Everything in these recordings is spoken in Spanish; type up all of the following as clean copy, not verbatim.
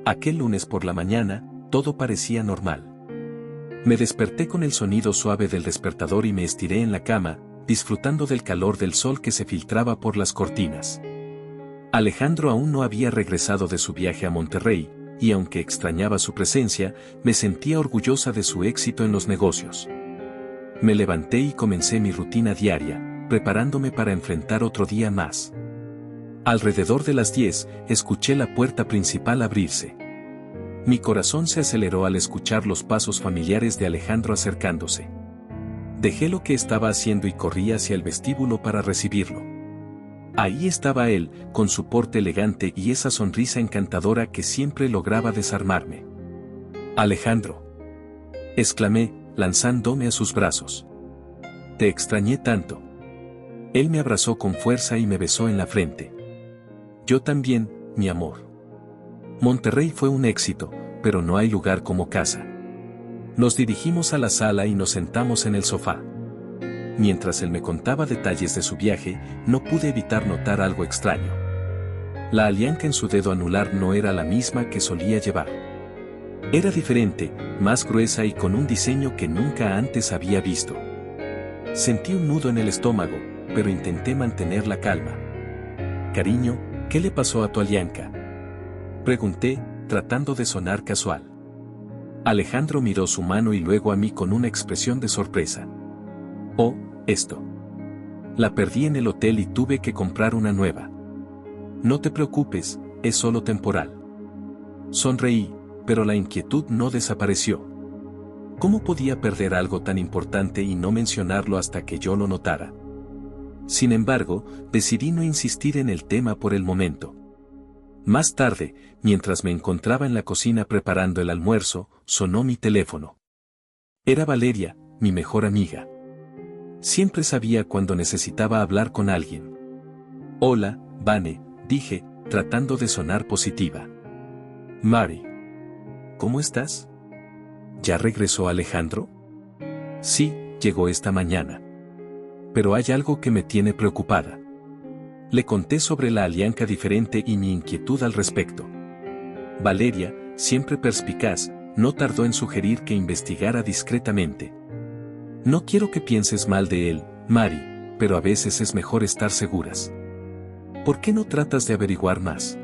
Aquel lunes por la mañana, todo parecía normal. Me desperté con el sonido suave del despertador y me estiré en la cama, disfrutando del calor del sol que se filtraba por las cortinas. Alejandro aún no había regresado de su viaje a Monterrey, y aunque extrañaba su presencia, me sentía orgullosa de su éxito en los negocios. Me levanté y comencé mi rutina diaria, preparándome para enfrentar otro día más. Alrededor de las 10, escuché la puerta principal abrirse. Mi corazón se aceleró al escuchar los pasos familiares de Alejandro acercándose. Dejé lo que estaba haciendo y corrí hacia el vestíbulo para recibirlo. Ahí estaba él, con su porte elegante y esa sonrisa encantadora que siempre lograba desarmarme. «Alejandro», exclamé, lanzándome a sus brazos. «Te extrañé tanto». Él me abrazó con fuerza y me besó en la frente. «Yo también, mi amor». Monterrey fue un éxito, pero no hay lugar como casa. Nos dirigimos a la sala y nos sentamos en el sofá. Mientras él me contaba detalles de su viaje, no pude evitar notar algo extraño. La alianca en su dedo anular no era la misma que solía llevar. Era diferente, más gruesa y con un diseño que nunca antes había visto. Sentí un nudo en el estómago, pero intenté mantener la calma. «Cariño, ¿qué le pasó a tu alianca?», pregunté, tratando de sonar casual. Alejandro miró su mano y luego a mí con una expresión de sorpresa. «Oh, esto. La perdí en el hotel y tuve que comprar una nueva». «No te preocupes, es solo temporal». Sonreí, pero la inquietud no desapareció. ¿Cómo podía perder algo tan importante y no mencionarlo hasta que yo lo notara? Sin embargo, decidí no insistir en el tema por el momento. Más tarde, mientras me encontraba en la cocina preparando el almuerzo, sonó mi teléfono. Era Valeria, mi mejor amiga. Siempre sabía cuando necesitaba hablar con alguien. «Hola, Vane», dije, tratando de sonar positiva. «Mari, ¿cómo estás? ¿Ya regresó Alejandro?» «Sí, llegó esta mañana. Pero hay algo que me tiene preocupada». Le conté sobre la alianca diferente y mi inquietud al respecto. Valeria, siempre perspicaz, no tardó en sugerir que investigara discretamente. «No quiero que pienses mal de él, Mari, pero a veces es mejor estar seguras. ¿Por qué no tratas de averiguar más?».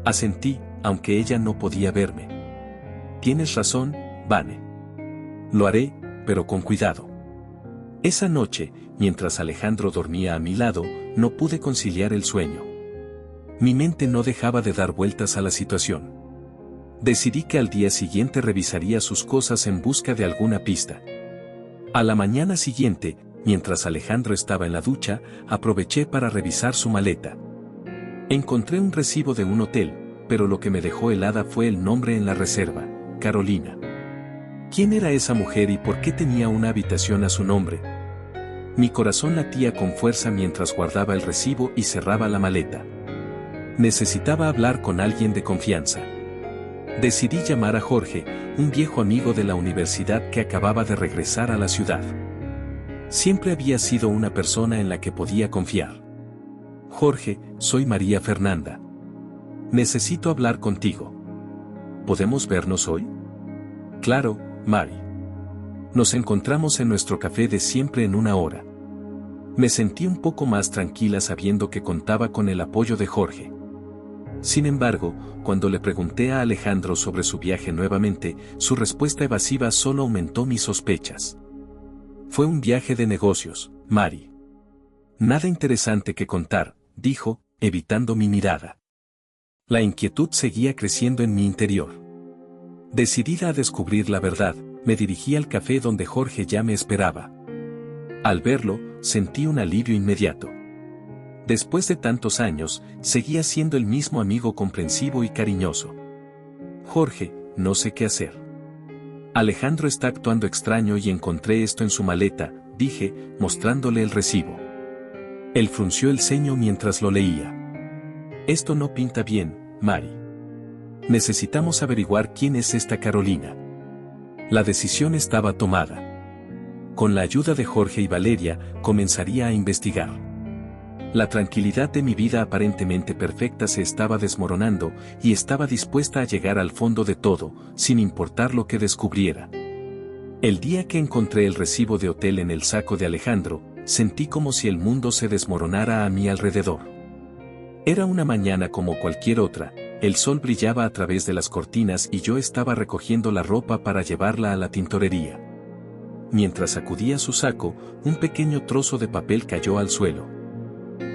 Asentí, aunque ella no podía verme. «Tienes razón, Vane. Lo haré, pero con cuidado». Esa noche, mientras Alejandro dormía a mi lado, no pude conciliar el sueño. Mi mente no dejaba de dar vueltas a la situación. Decidí que al día siguiente revisaría sus cosas en busca de alguna pista. A la mañana siguiente, mientras Alejandro estaba en la ducha, aproveché para revisar su maleta. Encontré un recibo de un hotel, pero lo que me dejó helada fue el nombre en la reserva: Carolina. ¿Quién era esa mujer y por qué tenía una habitación a su nombre? Mi corazón latía con fuerza mientras guardaba el recibo y cerraba la maleta. Necesitaba hablar con alguien de confianza. Decidí llamar a Jorge, un viejo amigo de la universidad que acababa de regresar a la ciudad. Siempre había sido una persona en la que podía confiar. «Jorge, soy María Fernanda. Necesito hablar contigo. ¿Podemos vernos hoy?». «Claro, Mari. Nos encontramos en nuestro café de siempre en una hora». Me sentí un poco más tranquila sabiendo que contaba con el apoyo de Jorge. Sin embargo, cuando le pregunté a Alejandro sobre su viaje nuevamente, su respuesta evasiva solo aumentó mis sospechas. «Fue un viaje de negocios, Mari». «Nada interesante que contar», dijo, evitando mi mirada. La inquietud seguía creciendo en mi interior. Decidida a descubrir la verdad, me dirigí al café donde Jorge ya me esperaba. Al verlo, sentí un alivio inmediato. Después de tantos años, seguía siendo el mismo amigo comprensivo y cariñoso. «Jorge, no sé qué hacer. Alejandro está actuando extraño y encontré esto en su maleta», dije, mostrándole el recibo. Él frunció el ceño mientras lo leía. «Esto no pinta bien, Mari. Necesitamos averiguar quién es esta Carolina». La decisión estaba tomada. Con la ayuda de Jorge y Valeria, comenzaría a investigar. La tranquilidad de mi vida aparentemente perfecta se estaba desmoronando y estaba dispuesta a llegar al fondo de todo, sin importar lo que descubriera. El día que encontré el recibo de hotel en el saco de Alejandro, sentí como si el mundo se desmoronara a mi alrededor. Era una mañana como cualquier otra, el sol brillaba a través de las cortinas y yo estaba recogiendo la ropa para llevarla a la tintorería. Mientras sacudía su saco, un pequeño trozo de papel cayó al suelo.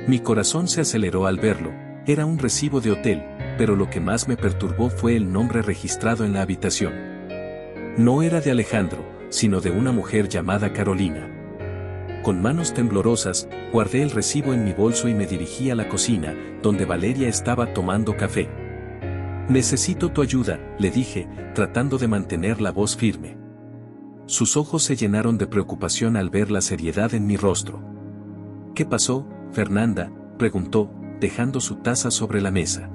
Mi corazón se aceleró al verlo, era un recibo de hotel, pero lo que más me perturbó fue el nombre registrado en la habitación. No era de Alejandro, sino de una mujer llamada Carolina. Con manos temblorosas, guardé el recibo en mi bolso y me dirigí a la cocina, donde Valeria estaba tomando café. «Necesito tu ayuda», le dije, tratando de mantener la voz firme. Sus ojos se llenaron de preocupación al ver la seriedad en mi rostro. «¿Qué pasó, Fernanda?», preguntó, dejando su taza sobre la mesa.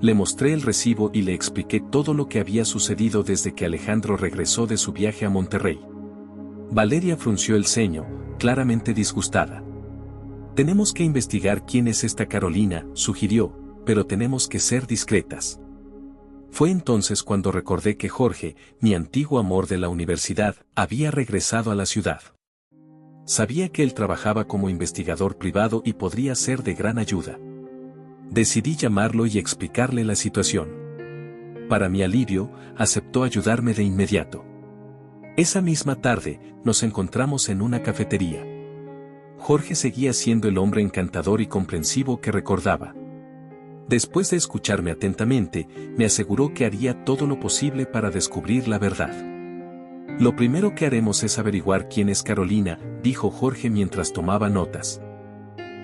Le mostré el recibo y le expliqué todo lo que había sucedido desde que Alejandro regresó de su viaje a Monterrey. Valeria frunció el ceño, claramente disgustada. «Tenemos que investigar quién es esta Carolina», sugirió, «pero tenemos que ser discretas». Fue entonces cuando recordé que Jorge, mi antiguo amor de la universidad, había regresado a la ciudad. Sabía que él trabajaba como investigador privado y podría ser de gran ayuda. Decidí llamarlo y explicarle la situación. Para mi alivio, aceptó ayudarme de inmediato. Esa misma tarde, nos encontramos en una cafetería. Jorge seguía siendo el hombre encantador y comprensivo que recordaba. Después de escucharme atentamente, me aseguró que haría todo lo posible para descubrir la verdad. «Lo primero que haremos es averiguar quién es Carolina», dijo Jorge mientras tomaba notas.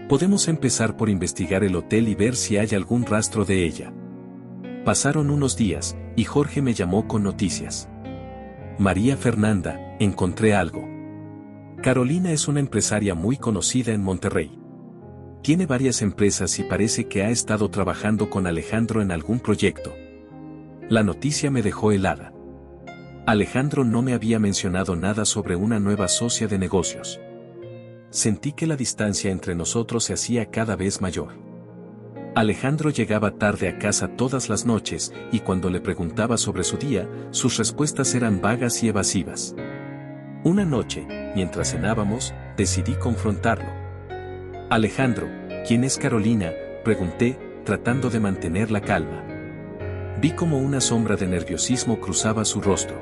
«Podemos empezar por investigar el hotel y ver si hay algún rastro de ella». Pasaron unos días, y Jorge me llamó con noticias. «María Fernanda, encontré algo. Carolina es una empresaria muy conocida en Monterrey. Tiene varias empresas y parece que ha estado trabajando con Alejandro en algún proyecto». La noticia me dejó helada. Alejandro no me había mencionado nada sobre una nueva socia de negocios. Sentí que la distancia entre nosotros se hacía cada vez mayor. Alejandro llegaba tarde a casa todas las noches y cuando le preguntaba sobre su día, sus respuestas eran vagas y evasivas. Una noche, mientras cenábamos, decidí confrontarlo. «Alejandro, ¿quién es Carolina?», pregunté, tratando de mantener la calma. Vi como una sombra de nerviosismo cruzaba su rostro.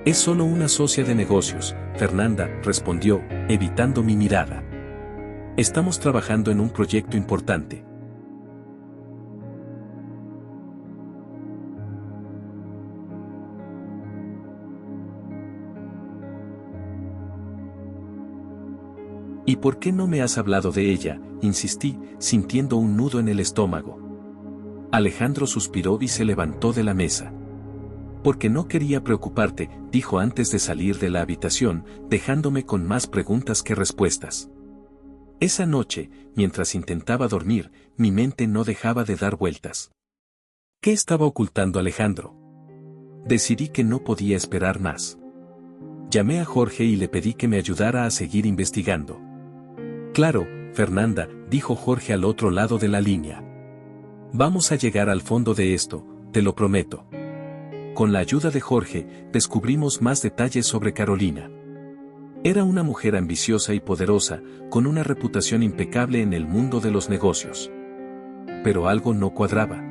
«Es solo una socia de negocios», Fernanda, respondió, evitando mi mirada. «Estamos trabajando en un proyecto importante». «¿Y por qué no me has hablado de ella?», insistí, sintiendo un nudo en el estómago. Alejandro suspiró y se levantó de la mesa. «Porque no quería preocuparte», dijo antes de salir de la habitación, dejándome con más preguntas que respuestas. Esa noche, mientras intentaba dormir, mi mente no dejaba de dar vueltas. ¿Qué estaba ocultando Alejandro? Decidí que no podía esperar más. Llamé a Jorge y le pedí que me ayudara a seguir investigando. «Claro, Fernanda», dijo Jorge al otro lado de la línea. «Vamos a llegar al fondo de esto, te lo prometo». Con la ayuda de Jorge, descubrimos más detalles sobre Carolina. Era una mujer ambiciosa y poderosa, con una reputación impecable en el mundo de los negocios. Pero algo no cuadraba.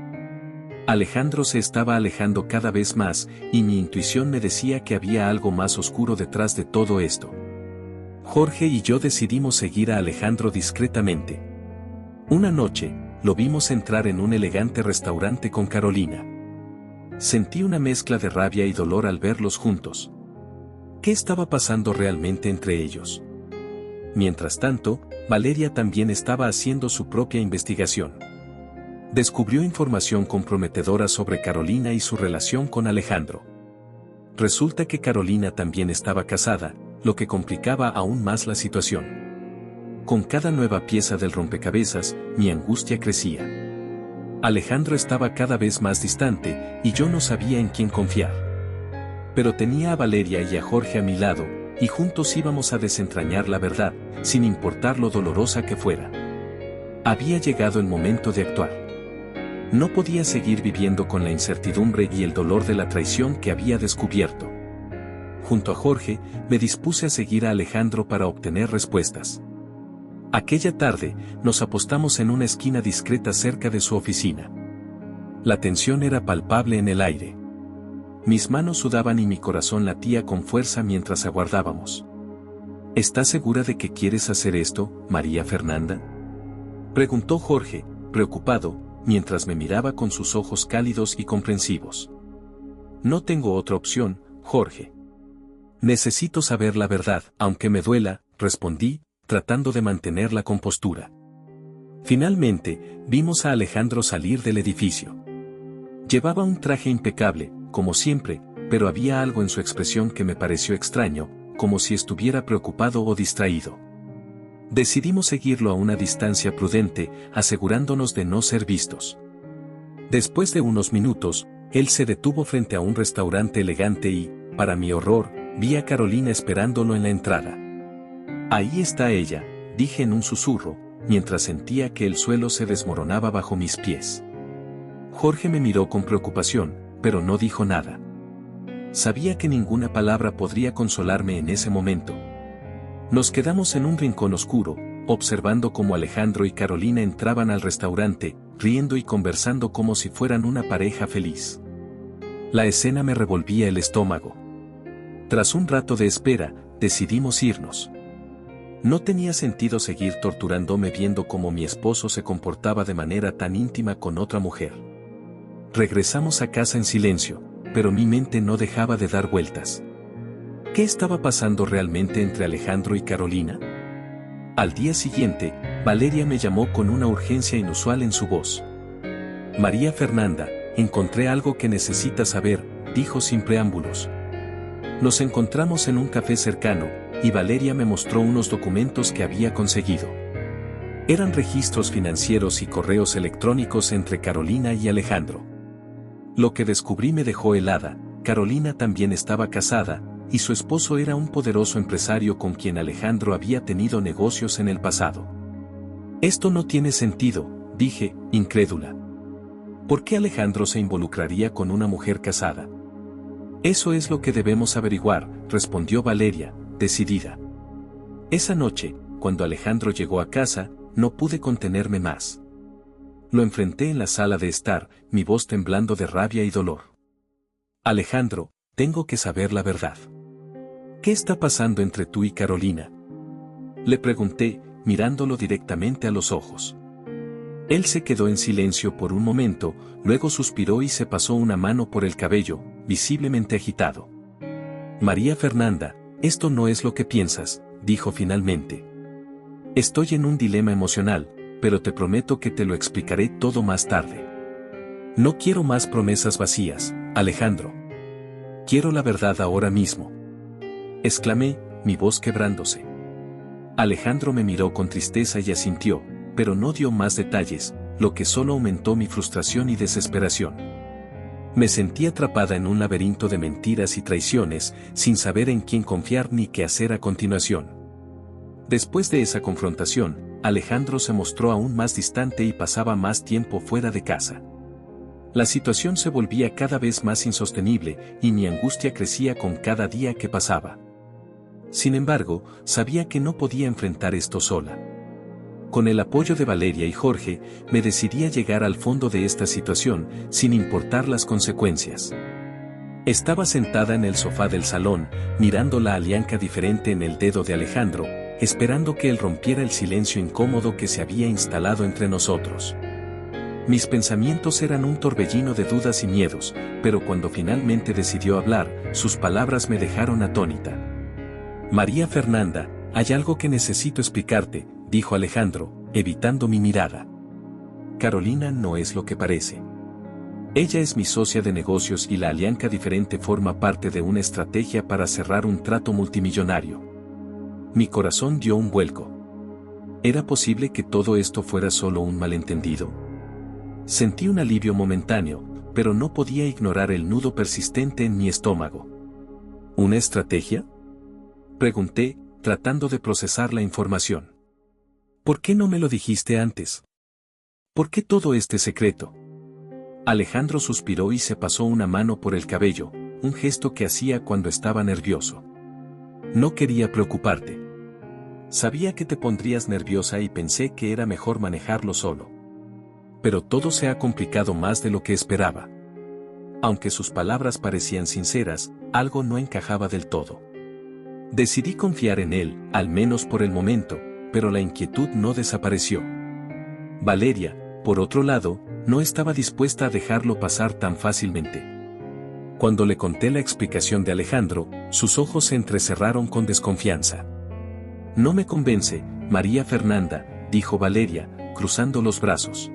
Alejandro se estaba alejando cada vez más, y mi intuición me decía que había algo más oscuro detrás de todo esto. Jorge y yo decidimos seguir a Alejandro discretamente. Una noche, lo vimos entrar en un elegante restaurante con Carolina. Sentí una mezcla de rabia y dolor al verlos juntos. ¿Qué estaba pasando realmente entre ellos? Mientras tanto, Valeria también estaba haciendo su propia investigación. Descubrió información comprometedora sobre Carolina y su relación con Alejandro. Resulta que Carolina también estaba casada, lo que complicaba aún más la situación. Con cada nueva pieza del rompecabezas, mi angustia crecía. Alejandro estaba cada vez más distante, y yo no sabía en quién confiar. Pero tenía a Valeria y a Jorge a mi lado, y juntos íbamos a desentrañar la verdad, sin importar lo dolorosa que fuera. Había llegado el momento de actuar. No podía seguir viviendo con la incertidumbre y el dolor de la traición que había descubierto. Junto a Jorge, me dispuse a seguir a Alejandro para obtener respuestas. Aquella tarde, nos apostamos en una esquina discreta cerca de su oficina. La tensión era palpable en el aire. Mis manos sudaban y mi corazón latía con fuerza mientras aguardábamos. ¿Estás segura de que quieres hacer esto, María Fernanda?, preguntó Jorge, preocupado, mientras me miraba con sus ojos cálidos y comprensivos. No tengo otra opción, Jorge. Necesito saber la verdad, aunque me duela, respondí, tratando de mantener la compostura. Finalmente, vimos a Alejandro salir del edificio. Llevaba un traje impecable, como siempre, pero había algo en su expresión que me pareció extraño, como si estuviera preocupado o distraído. Decidimos seguirlo a una distancia prudente, asegurándonos de no ser vistos. Después de unos minutos, él se detuvo frente a un restaurante elegante y, para mi horror, vi a Carolina esperándolo en la entrada. Ahí está ella, dije en un susurro, mientras sentía que el suelo se desmoronaba bajo mis pies. Jorge me miró con preocupación, pero no dijo nada. Sabía que ninguna palabra podría consolarme en ese momento. Nos quedamos en un rincón oscuro, observando cómo Alejandro y Carolina entraban al restaurante, riendo y conversando como si fueran una pareja feliz. La escena me revolvía el estómago. Tras un rato de espera, decidimos irnos. No tenía sentido seguir torturándome viendo cómo mi esposo se comportaba de manera tan íntima con otra mujer. Regresamos a casa en silencio, pero mi mente no dejaba de dar vueltas. ¿Qué estaba pasando realmente entre Alejandro y Carolina? Al día siguiente, Valeria me llamó con una urgencia inusual en su voz. María Fernanda, encontré algo que necesitas saber, dijo sin preámbulos. Nos encontramos en un café cercano, y Valeria me mostró unos documentos que había conseguido. Eran registros financieros y correos electrónicos entre Carolina y Alejandro. Lo que descubrí me dejó helada. Carolina también estaba casada, y su esposo era un poderoso empresario con quien Alejandro había tenido negocios en el pasado. Esto no tiene sentido, dije, incrédula. ¿Por qué Alejandro se involucraría con una mujer casada? Eso es lo que debemos averiguar, respondió Valeria, decidida. Esa noche, cuando Alejandro llegó a casa, no pude contenerme más. Lo enfrenté en la sala de estar, mi voz temblando de rabia y dolor. Alejandro, tengo que saber la verdad. ¿Qué está pasando entre tú y Carolina?, le pregunté, mirándolo directamente a los ojos. Él se quedó en silencio por un momento, luego suspiró y se pasó una mano por el cabello, visiblemente agitado. María Fernanda, esto no es lo que piensas, dijo finalmente. Estoy en un dilema emocional, pero te prometo que te lo explicaré todo más tarde. No quiero más promesas vacías, Alejandro. Quiero la verdad ahora mismo. Exclamé, mi voz quebrándose. Alejandro me miró con tristeza y asintió, pero no dio más detalles, lo que solo aumentó mi frustración y desesperación. Me sentí atrapada en un laberinto de mentiras y traiciones, sin saber en quién confiar ni qué hacer a continuación. Después de esa confrontación, Alejandro se mostró aún más distante y pasaba más tiempo fuera de casa. La situación se volvía cada vez más insostenible, y mi angustia crecía con cada día que pasaba. Sin embargo, sabía que no podía enfrentar esto sola. Con el apoyo de Valeria y Jorge, me decidí a llegar al fondo de esta situación, sin importar las consecuencias. Estaba sentada en el sofá del salón, mirando la alianca diferente en el dedo de Alejandro, esperando que él rompiera el silencio incómodo que se había instalado entre nosotros. Mis pensamientos eran un torbellino de dudas y miedos, pero cuando finalmente decidió hablar, sus palabras me dejaron atónita. María Fernanda, hay algo que necesito explicarte, dijo Alejandro, evitando mi mirada. Carolina no es lo que parece. Ella es mi socia de negocios y la alianca diferente forma parte de una estrategia para cerrar un trato multimillonario. Mi corazón dio un vuelco. ¿Era posible que todo esto fuera solo un malentendido? Sentí un alivio momentáneo, pero no podía ignorar el nudo persistente en mi estómago. ¿Una estrategia?, pregunté, tratando de procesar la información. ¿Por qué no me lo dijiste antes? ¿Por qué todo este secreto? Alejandro suspiró y se pasó una mano por el cabello, un gesto que hacía cuando estaba nervioso. No quería preocuparte. Sabía que te pondrías nerviosa y pensé que era mejor manejarlo solo. Pero todo se ha complicado más de lo que esperaba. Aunque sus palabras parecían sinceras, algo no encajaba del todo. Decidí confiar en él, al menos por el momento, pero la inquietud no desapareció. Valeria, por otro lado, no estaba dispuesta a dejarlo pasar tan fácilmente. Cuando le conté la explicación de Alejandro, sus ojos se entrecerraron con desconfianza. No me convence, María Fernanda, dijo Valeria, cruzando los brazos.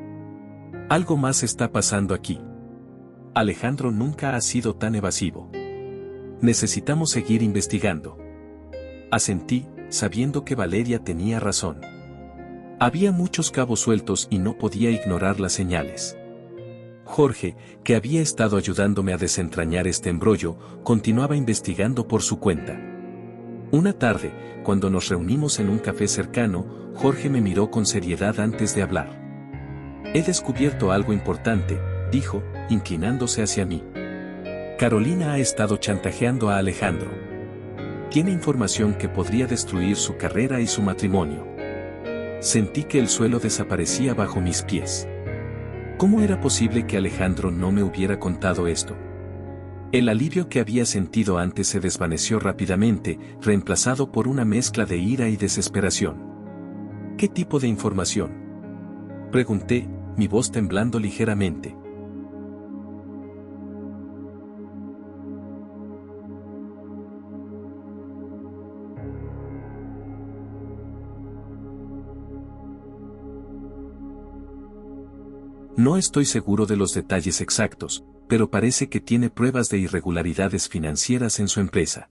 Algo más está pasando aquí. Alejandro nunca ha sido tan evasivo. Necesitamos seguir investigando. Asentí, sabiendo que Valeria tenía razón. Había muchos cabos sueltos y no podía ignorar las señales. Jorge, que había estado ayudándome a desentrañar este embrollo, continuaba investigando por su cuenta. Una tarde, cuando nos reunimos en un café cercano, Jorge me miró con seriedad antes de hablar. He descubierto algo importante, dijo, inclinándose hacia mí. Carolina ha estado chantajeando a Alejandro. Tiene información que podría destruir su carrera y su matrimonio. Sentí que el suelo desaparecía bajo mis pies. ¿Cómo era posible que Alejandro no me hubiera contado esto? El alivio que había sentido antes se desvaneció rápidamente, reemplazado por una mezcla de ira y desesperación. ¿Qué tipo de información? Pregunté, mi voz temblando ligeramente. No estoy seguro de los detalles exactos, pero parece que tiene pruebas de irregularidades financieras en su empresa.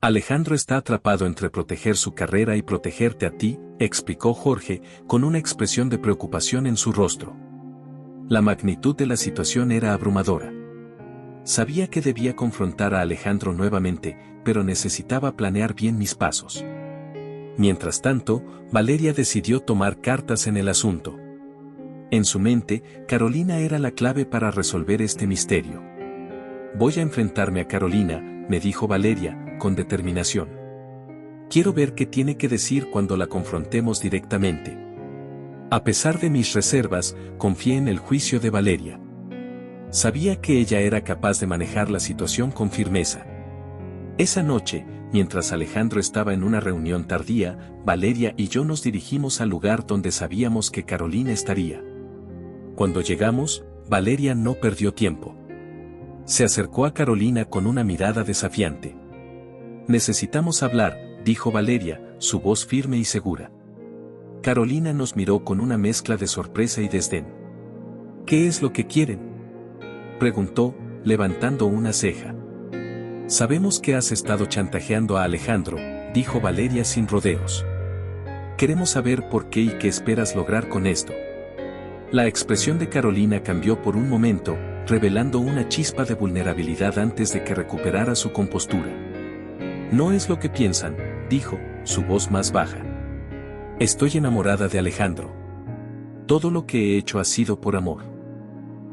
Alejandro está atrapado entre proteger su carrera y protegerte a ti, explicó Jorge, con una expresión de preocupación en su rostro. La magnitud de la situación era abrumadora. Sabía que debía confrontar a Alejandro nuevamente, pero necesitaba planear bien mis pasos. Mientras tanto, Valeria decidió tomar cartas en el asunto. En su mente, Carolina era la clave para resolver este misterio. Voy a enfrentarme a Carolina, me dijo Valeria, con determinación. Quiero ver qué tiene que decir cuando la confrontemos directamente. A pesar de mis reservas, confié en el juicio de Valeria. Sabía que ella era capaz de manejar la situación con firmeza. Esa noche, mientras Alejandro estaba en una reunión tardía, Valeria y yo nos dirigimos al lugar donde sabíamos que Carolina estaría. Cuando llegamos, Valeria no perdió tiempo. Se acercó a Carolina con una mirada desafiante. Necesitamos hablar, dijo Valeria, su voz firme y segura. Carolina nos miró con una mezcla de sorpresa y desdén. ¿Qué es lo que quieren?, preguntó, levantando una ceja. Sabemos que has estado chantajeando a Alejandro, dijo Valeria sin rodeos. Queremos saber por qué y qué esperas lograr con esto. La expresión de Carolina cambió por un momento, revelando una chispa de vulnerabilidad antes de que recuperara su compostura. No es lo que piensan, dijo, su voz más baja. Estoy enamorada de Alejandro. Todo lo que he hecho ha sido por amor.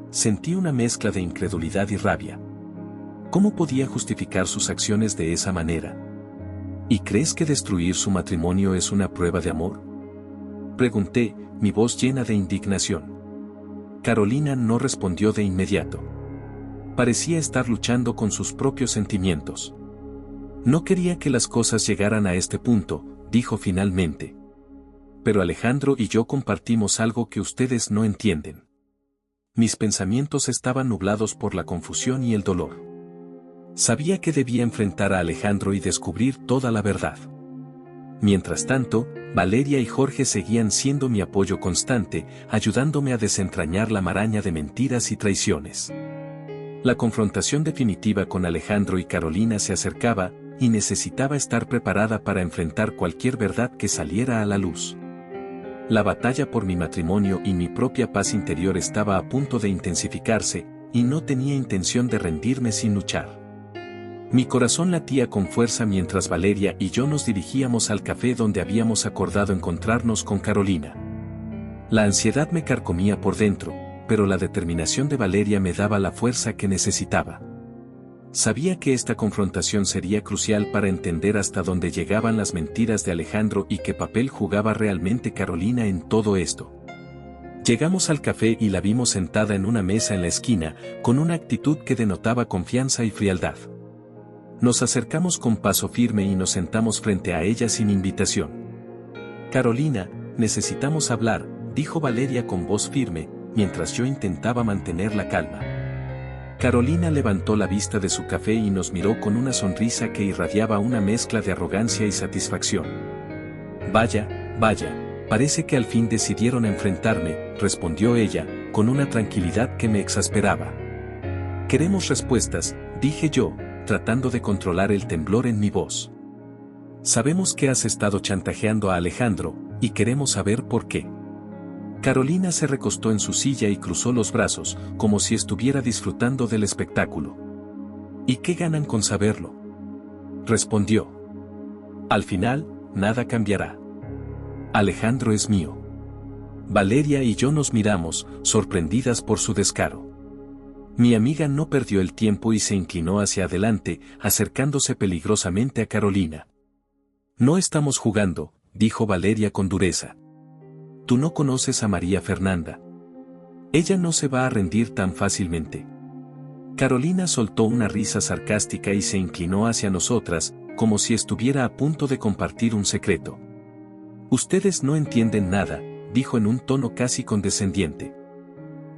Sentí una mezcla de incredulidad y rabia. ¿Cómo podía justificar sus acciones de esa manera? ¿Y crees que destruir su matrimonio es una prueba de amor?, pregunté, mi voz llena de indignación. Carolina no respondió de inmediato. Parecía estar luchando con sus propios sentimientos. No quería que las cosas llegaran a este punto, dijo finalmente. Pero Alejandro y yo compartimos algo que ustedes no entienden. Mis pensamientos estaban nublados por la confusión y el dolor. Sabía que debía enfrentar a Alejandro y descubrir toda la verdad. Mientras tanto, Valeria y Jorge seguían siendo mi apoyo constante, ayudándome a desentrañar la maraña de mentiras y traiciones. La confrontación definitiva con Alejandro y Carolina se acercaba, y necesitaba estar preparada para enfrentar cualquier verdad que saliera a la luz. La batalla por mi matrimonio y mi propia paz interior estaba a punto de intensificarse, y no tenía intención de rendirme sin luchar. Mi corazón latía con fuerza mientras Valeria y yo nos dirigíamos al café donde habíamos acordado encontrarnos con Carolina. La ansiedad me carcomía por dentro, pero la determinación de Valeria me daba la fuerza que necesitaba. Sabía que esta confrontación sería crucial para entender hasta dónde llegaban las mentiras de Alejandro y qué papel jugaba realmente Carolina en todo esto. Llegamos al café y la vimos sentada en una mesa en la esquina, con una actitud que denotaba confianza y frialdad. Nos acercamos con paso firme y nos sentamos frente a ella sin invitación. Carolina, necesitamos hablar, dijo Valeria con voz firme, mientras yo intentaba mantener la calma. Carolina levantó la vista de su café y nos miró con una sonrisa que irradiaba una mezcla de arrogancia y satisfacción. Vaya, parece que al fin decidieron enfrentarme, respondió ella, con una tranquilidad que me exasperaba. Queremos respuestas, dije yo, tratando de controlar el temblor en mi voz. Sabemos que has estado chantajeando a Alejandro, y queremos saber por qué. Carolina se recostó en su silla y cruzó los brazos, como si estuviera disfrutando del espectáculo. ¿Y qué ganan con saberlo?, respondió. Al final, nada cambiará. Alejandro es mío. Valeria y yo nos miramos, sorprendidas por su descaro. Mi amiga no perdió el tiempo y se inclinó hacia adelante, acercándose peligrosamente a Carolina. No estamos jugando, dijo Valeria con dureza. Tú no conoces a María Fernanda. Ella no se va a rendir tan fácilmente. Carolina soltó una risa sarcástica y se inclinó hacia nosotras, como si estuviera a punto de compartir un secreto. Ustedes no entienden nada, dijo en un tono casi condescendiente.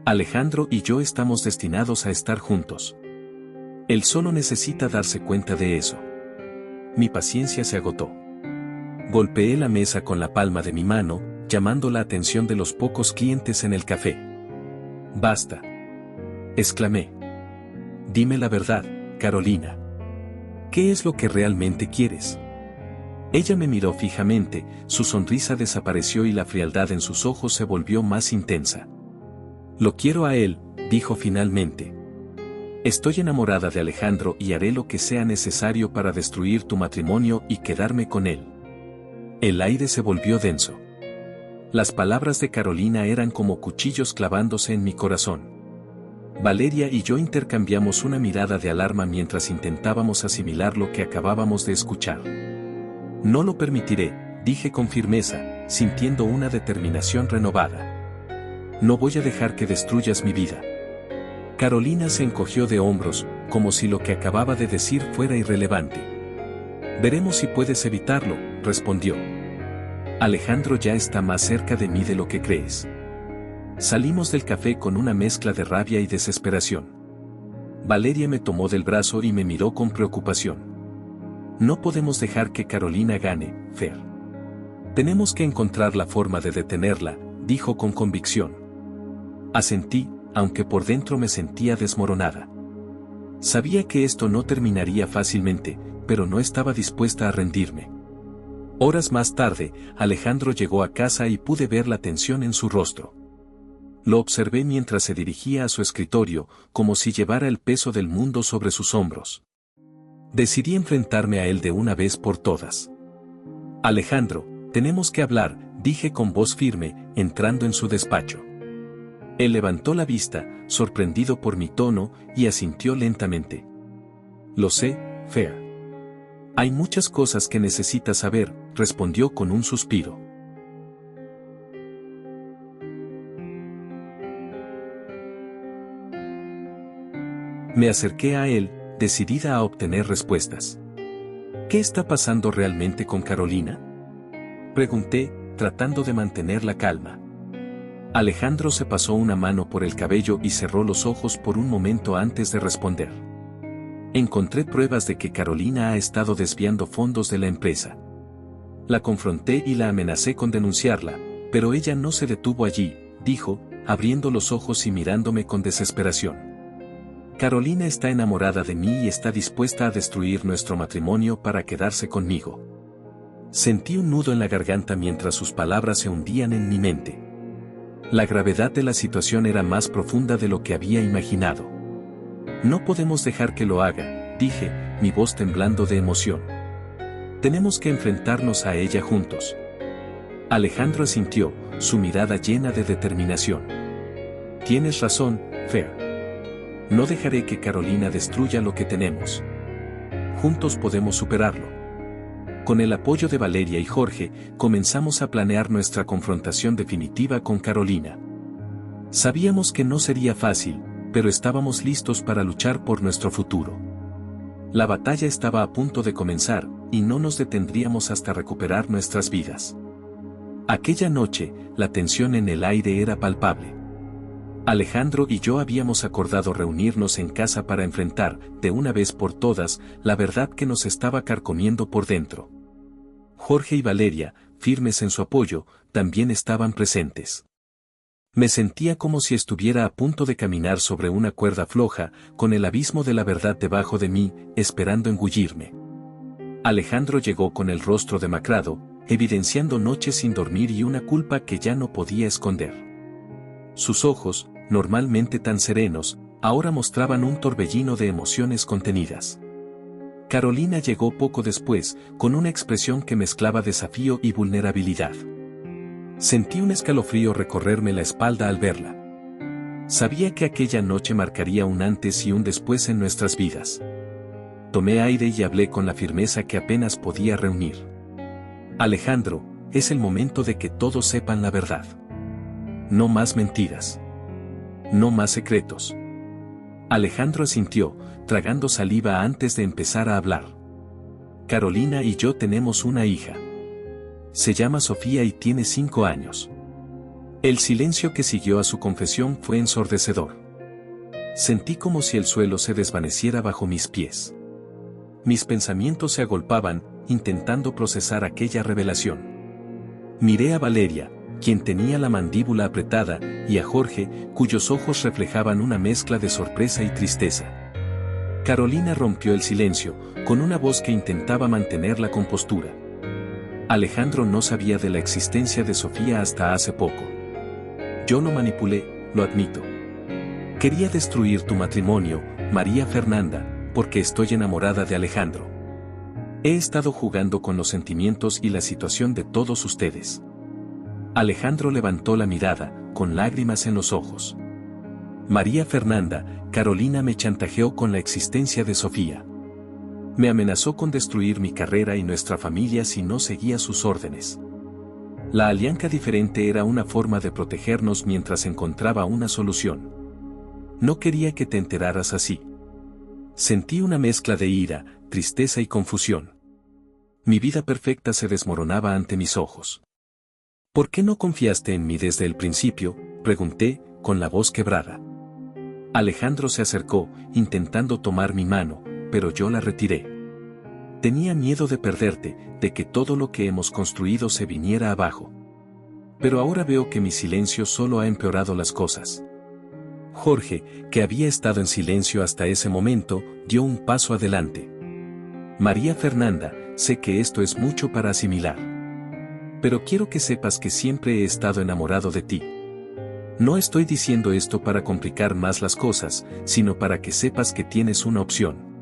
Alejandro y yo estamos destinados a estar juntos. Él solo necesita darse cuenta de eso. Mi paciencia se agotó. Golpeé la mesa con la palma de mi mano, llamando la atención de los pocos clientes en el café. Basta, exclamé. Dime la verdad, Carolina. ¿Qué es lo que realmente quieres? Ella me miró fijamente, su sonrisa desapareció y la frialdad en sus ojos se volvió más intensa. Lo quiero a él, dijo finalmente. Estoy enamorada de Alejandro y haré lo que sea necesario para destruir tu matrimonio y quedarme con él. El aire se volvió denso. Las palabras de Carolina eran como cuchillos clavándose en mi corazón. Valeria y yo intercambiamos una mirada de alarma mientras intentábamos asimilar lo que acabábamos de escuchar. No lo permitiré, dije con firmeza, sintiendo una determinación renovada. No voy a dejar que destruyas mi vida. Carolina se encogió de hombros, como si lo que acababa de decir fuera irrelevante. Veremos si puedes evitarlo, respondió. Alejandro ya está más cerca de mí de lo que crees. Salimos del café con una mezcla de rabia y desesperación. Valeria me tomó del brazo y me miró con preocupación. No podemos dejar que Carolina gane, Fer. Tenemos que encontrar la forma de detenerla, dijo con convicción. Asentí, aunque por dentro me sentía desmoronada. Sabía que esto no terminaría fácilmente, pero no estaba dispuesta a rendirme. Horas más tarde, Alejandro llegó a casa y pude ver la tensión en su rostro. Lo observé mientras se dirigía a su escritorio, como si llevara el peso del mundo sobre sus hombros. Decidí enfrentarme a él de una vez por todas. Alejandro, tenemos que hablar, dije con voz firme, entrando en su despacho. Él levantó la vista, sorprendido por mi tono, y asintió lentamente. Lo sé, Fer. Hay muchas cosas que necesitas saber, respondió con un suspiro. Me acerqué a él, decidida a obtener respuestas. ¿Qué está pasando realmente con Carolina?, pregunté, tratando de mantener la calma. Alejandro se pasó una mano por el cabello y cerró los ojos por un momento antes de responder. Encontré pruebas de que Carolina ha estado desviando fondos de la empresa. La confronté y la amenacé con denunciarla, pero ella no se detuvo allí, dijo, abriendo los ojos y mirándome con desesperación. Carolina está enamorada de mí y está dispuesta a destruir nuestro matrimonio para quedarse conmigo. Sentí un nudo en la garganta mientras sus palabras se hundían en mi mente. La gravedad de la situación era más profunda de lo que había imaginado. No podemos dejar que lo haga, dije, mi voz temblando de emoción. Tenemos que enfrentarnos a ella juntos. Alejandro asintió, su mirada llena de determinación. Tienes razón, Fer. No dejaré que Carolina destruya lo que tenemos. Juntos podemos superarlo. Con el apoyo de Valeria y Jorge, comenzamos a planear nuestra confrontación definitiva con Carolina. Sabíamos que no sería fácil, pero estábamos listos para luchar por nuestro futuro. La batalla estaba a punto de comenzar, y no nos detendríamos hasta recuperar nuestras vidas. Aquella noche, la tensión en el aire era palpable. Alejandro y yo habíamos acordado reunirnos en casa para enfrentar, de una vez por todas, la verdad que nos estaba carcomiendo por dentro. Jorge y Valeria, firmes en su apoyo, también estaban presentes. Me sentía como si estuviera a punto de caminar sobre una cuerda floja, con el abismo de la verdad debajo de mí, esperando engullirme. Alejandro llegó con el rostro demacrado, evidenciando noches sin dormir y una culpa que ya no podía esconder. Sus ojos, normalmente tan serenos, ahora mostraban un torbellino de emociones contenidas. Carolina llegó poco después, con una expresión que mezclaba desafío y vulnerabilidad. Sentí un escalofrío recorrerme la espalda al verla. Sabía que aquella noche marcaría un antes y un después en nuestras vidas. Tomé aire y hablé con la firmeza que apenas podía reunir. Alejandro, es el momento de que todos sepan la verdad. No más mentiras. No más secretos. Alejandro asintió, tragando saliva antes de empezar a hablar. Carolina y yo tenemos una hija. Se llama Sofía y tiene 5 años. El silencio que siguió a su confesión fue ensordecedor. Sentí como si el suelo se desvaneciera bajo mis pies. Mis pensamientos se agolpaban, intentando procesar aquella revelación. Miré a Valeria, quien tenía la mandíbula apretada, y a Jorge, cuyos ojos reflejaban una mezcla de sorpresa y tristeza. Carolina rompió el silencio, con una voz que intentaba mantener la compostura. Alejandro no sabía de la existencia de Sofía hasta hace poco. Yo lo manipulé, lo admito. Quería destruir tu matrimonio, María Fernanda, porque estoy enamorada de Alejandro. He estado jugando con los sentimientos y la situación de todos ustedes. Alejandro levantó la mirada, con lágrimas en los ojos. María Fernanda, Carolina me chantajeó con la existencia de Sofía. Me amenazó con destruir mi carrera y nuestra familia si no seguía sus órdenes. La alianza diferente era una forma de protegernos mientras encontraba una solución. No quería que te enteraras así. Sentí una mezcla de ira, tristeza y confusión. Mi vida perfecta se desmoronaba ante mis ojos. ¿Por qué no confiaste en mí desde el principio?, pregunté, con la voz quebrada. Alejandro se acercó, intentando tomar mi mano, pero yo la retiré. Tenía miedo de perderte, de que todo lo que hemos construido se viniera abajo. Pero ahora veo que mi silencio solo ha empeorado las cosas. Jorge, que había estado en silencio hasta ese momento, dio un paso adelante. María Fernanda, sé que esto es mucho para asimilar. Pero quiero que sepas que siempre he estado enamorado de ti. No estoy diciendo esto para complicar más las cosas, sino para que sepas que tienes una opción.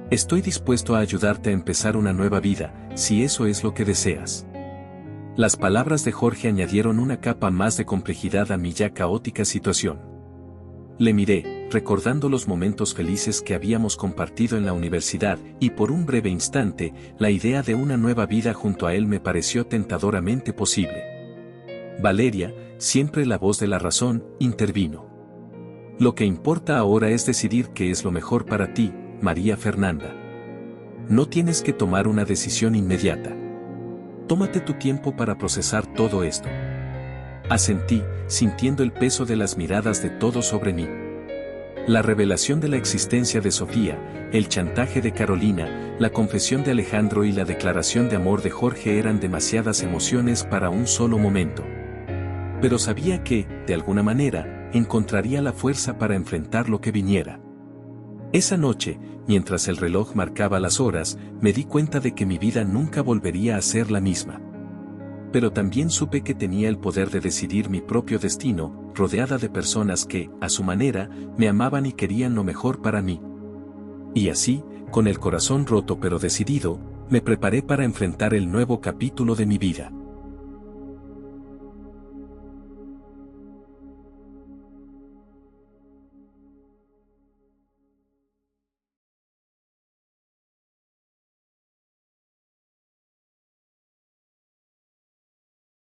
Estoy dispuesto a ayudarte a empezar una nueva vida, si eso es lo que deseas. Las palabras de Jorge añadieron una capa más de complejidad a mi ya caótica situación. Le miré, recordando los momentos felices que habíamos compartido en la universidad, y por un breve instante, la idea de una nueva vida junto a él me pareció tentadoramente posible. Valeria, siempre la voz de la razón, intervino. Lo que importa ahora es decidir qué es lo mejor para ti, María Fernanda. No tienes que tomar una decisión inmediata. Tómate tu tiempo para procesar todo esto. Asentí, sintiendo el peso de las miradas de todos sobre mí. La revelación de la existencia de Sofía, el chantaje de Carolina, la confesión de Alejandro y la declaración de amor de Jorge eran demasiadas emociones para un solo momento. Pero sabía que, de alguna manera, encontraría la fuerza para enfrentar lo que viniera. Esa noche, mientras el reloj marcaba las horas, me di cuenta de que mi vida nunca volvería a ser la misma. Pero también supe que tenía el poder de decidir mi propio destino, rodeada de personas que, a su manera, me amaban y querían lo mejor para mí. Y así, con el corazón roto pero decidido, me preparé para enfrentar el nuevo capítulo de mi vida.